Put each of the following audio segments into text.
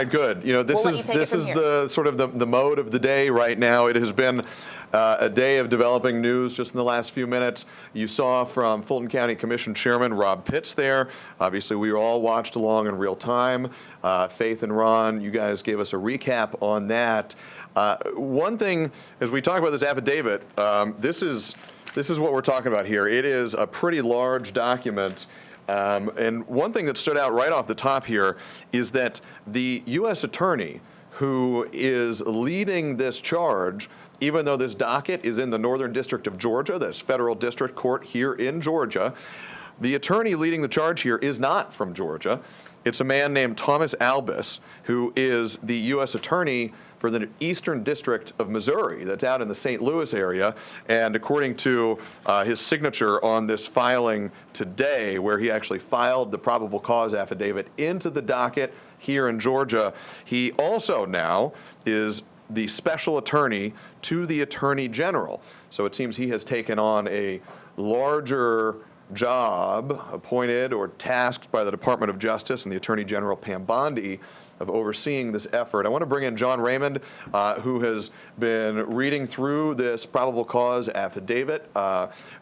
Good. You know, We'll let you take it this from is here. the sort of the mode of the day right now. It has been a day of developing news just in the last few minutes. You saw from Fulton County Commission Chairman Rob Pitts there. Obviously, we all watched along in real time. Faith and Ron, you guys gave us a recap on that. One thing, as we talk about this affidavit, this is what we're talking about here. It is a pretty large document. And one thing that stood out right off the top here is that the U.S. attorney who is leading this charge, even though this docket is in the Northern District of Georgia, that's federal district court here in Georgia, the attorney leading the charge here is not from Georgia. It's a man named Thomas Albus, who is the U.S. attorney for the Eastern District of Missouri, that's out in the St. Louis area. And according to his signature on this filing today, where he actually filed the probable cause affidavit into the docket here in Georgia, he also now is the special attorney to the Attorney General. So it seems he has taken on a larger job appointed or tasked by the Department of Justice and the Attorney General Pam Bondi of overseeing this effort. I want to bring in John Raymond, who has been reading through this probable cause affidavit.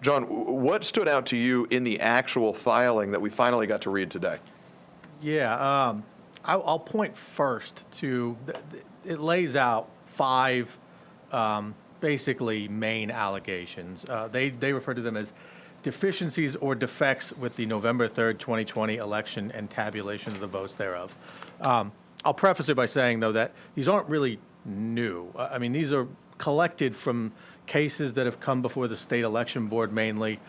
John, what stood out to you in the actual filing that we finally got to read today? Yeah, I'll point first to, it lays out 5 basically main allegations. They refer to them as deficiencies or defects with the November 3rd, 2020 election and tabulation of the votes thereof. I'll preface it by saying, though, that these aren't really new. I mean, these are collected from cases that have come before the state election board mainly.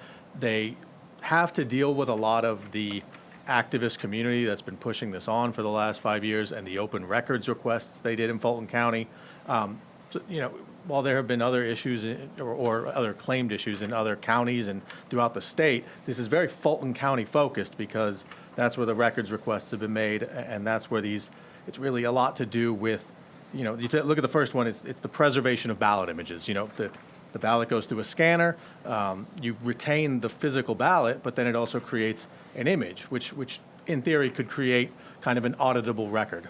They have to deal with a lot of the activist community that's been pushing this on for the last 5 years and the open records requests they did in Fulton County. So, you know, while there have been other issues or other claimed issues in other counties and throughout the state, this is very Fulton County focused because that's where the records requests have been made, and that's where it's really a lot to do with, you know, you look at the first one, it's the preservation of ballot images. You know, the ballot goes through a scanner, you retain the physical ballot, but then it also creates an image, which in theory could create kind of an auditable record.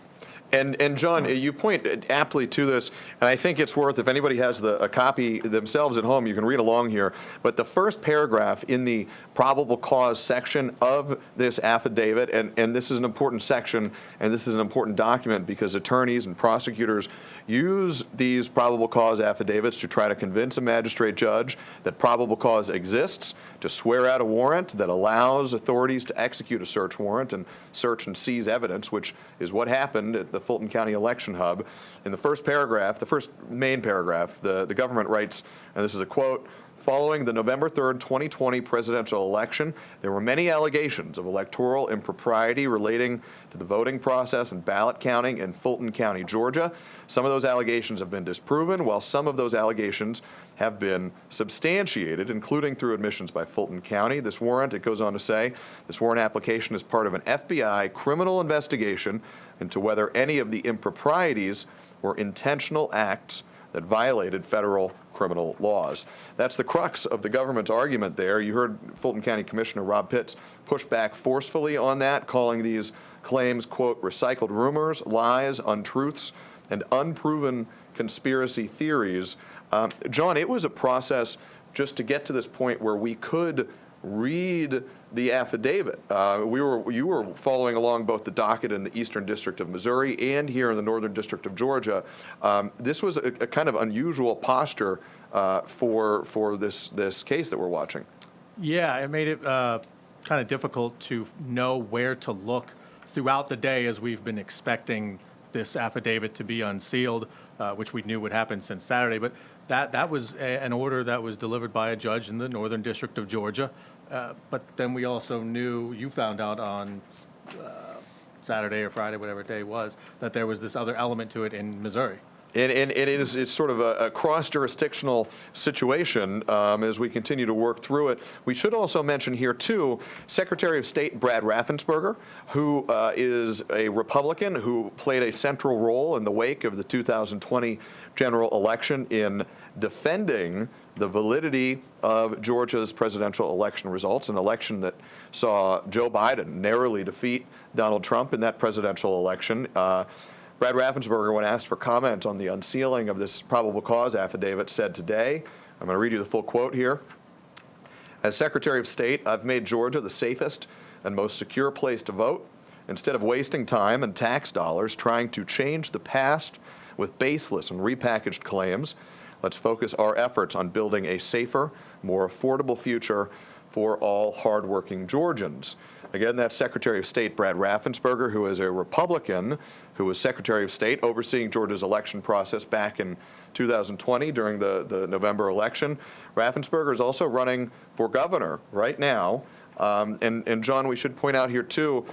And John, you point aptly to this, and I think it's worth, if anybody has a copy themselves at home, you can read along here. But the first paragraph in the probable cause section of this affidavit, and this is an important section, and this is an important document because attorneys and prosecutors use these probable cause affidavits to try to convince a magistrate judge that probable cause exists, to swear out a warrant that allows authorities to execute a search warrant and search and seize evidence, which is what happened at the Fulton County Election Hub. In the first paragraph, the first main paragraph, the government writes, and this is a quote, "Following the November 3rd, 2020 presidential election, there were many allegations of electoral impropriety relating to the voting process and ballot counting in Fulton County, Georgia. Some of those allegations have been disproven, while some of those allegations have been substantiated, including through admissions by Fulton County. This warrant," it goes on to say, "this warrant application is part of an FBI criminal investigation into whether any of the improprieties were intentional acts that violated federal criminal laws." That's the crux of the government's argument there. You heard Fulton County Commissioner Rob Pitts push back forcefully on that, calling these claims, quote, "recycled rumors, lies, untruths, and unproven conspiracy theories." John, it was a process just to get to this point where we could read the affidavit. You were following along both the docket in the Eastern District of Missouri and here in the Northern District of Georgia. This was a kind of unusual posture for this case that we're watching. Yeah, it made it kind of difficult to know where to look throughout the day as we've been expecting this affidavit to be unsealed, which we knew would happen since Saturday. But that was an order that was delivered by a judge in the Northern District of Georgia. But then we also knew, you found out on Saturday or Friday, whatever day it was, that there was this other element to it in Missouri. And it's sort of a cross-jurisdictional situation as we continue to work through it. We should also mention here, too, Secretary of State Brad Raffensperger, who is a Republican who played a central role in the wake of the 2020 general election in defending the validity of Georgia's presidential election results, an election that saw Joe Biden narrowly defeat Donald Trump in that presidential election. Brad Raffensperger, when asked for comment on the unsealing of this probable cause affidavit, said today, I'm going to read you the full quote here. As Secretary of State, I've made Georgia the safest and most secure place to vote. Instead of wasting time and tax dollars trying to change the past with baseless and repackaged claims, let's focus our efforts on building a safer, more affordable future for all hardworking Georgians. Again, that's Secretary of State Brad Raffensperger, who is a Republican, who was Secretary of State overseeing Georgia's election process back in 2020 during the November election. Raffensperger is also running for governor right now. And John, we should point out here too,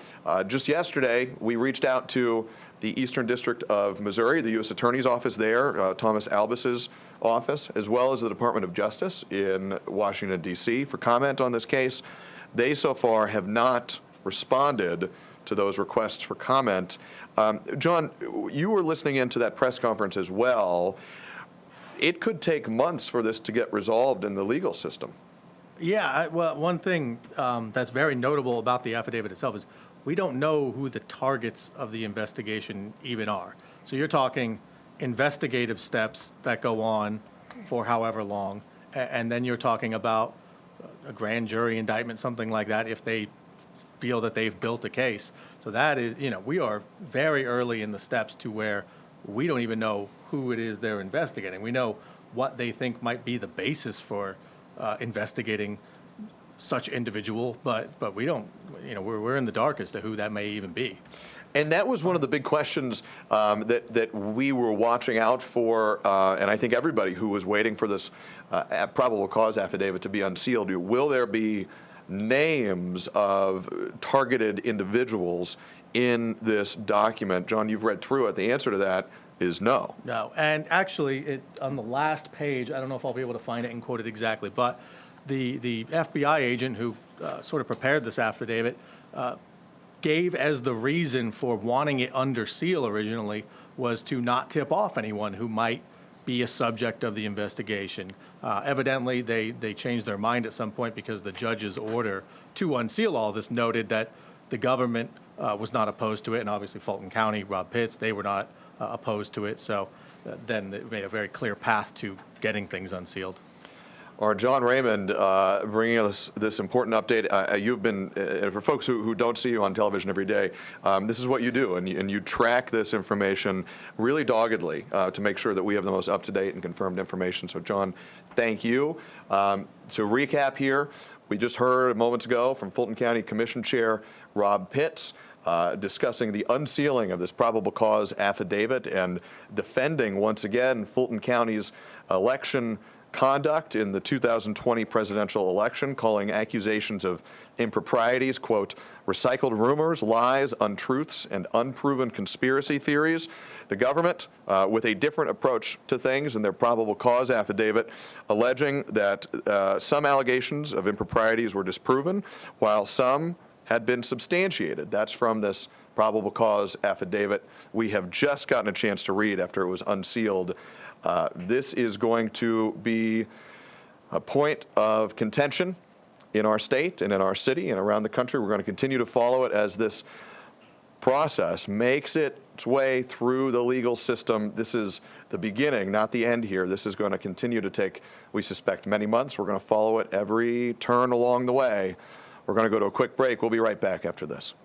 just yesterday we reached out to the Eastern District of Missouri, the U.S. Attorney's Office there, Thomas Albus's office, as well as the Department of Justice in Washington, D.C., for comment on this case. They so far have not responded to those requests for comment. John, you were listening into that press conference as well. It could take months for this to get resolved in the legal system. Yeah, well, one thing that's very notable about the affidavit itself is we don't know who the targets of the investigation even are. So you're talking investigative steps that go on for however long, and then you're talking about a grand jury indictment, something like that, if they feel that they've built a case. So that is, we are very early in the steps to where we don't even know who it is they're investigating. We know what they think might be the basis for investigating such individual, but we don't, we're in the dark as to who that may even be. And that was one of the big questions that we were watching out for, and I think everybody who was waiting for this probable cause affidavit to be unsealed. Will there be names of targeted individuals in this document? John, you've read through it. The answer to that is no. No, and actually, on the last page, I don't know if I'll be able to find it and quote it exactly, but the FBI agent who sort of prepared this affidavit gave as the reason for wanting it under seal originally was to not tip off anyone who might be a subject of the investigation. Evidently, they changed their mind at some point because the judge's order to unseal all this noted that the government was not opposed to it, and obviously Fulton County, Rob Pitts, they were not opposed to it. So then it made a very clear path to getting things unsealed. Or John Raymond bringing us this important update. You've been, for folks who don't see you on television every day, this is what you do, and you track this information really doggedly to make sure that we have the most up-to-date and confirmed information. So John, thank you. To recap here, we just heard moments ago from Fulton County Commission Chair Rob Pitts discussing the unsealing of this probable cause affidavit and defending once again Fulton County's election conduct in the 2020 presidential election, calling accusations of improprieties, quote, recycled rumors, lies, untruths, and unproven conspiracy theories. The government, with a different approach to things in their probable cause affidavit, alleging that some allegations of improprieties were disproven, while some had been substantiated. That's from this probable cause affidavit we have just gotten a chance to read after it was unsealed. This is going to be a point of contention in our state and in our city and around the country. We're going to continue to follow it as this process makes its way through the legal system. This is the beginning, not the end here. This is going to continue to take, we suspect, many months. We're going to follow it every turn along the way. We're going to go to a quick break. We'll be right back after this.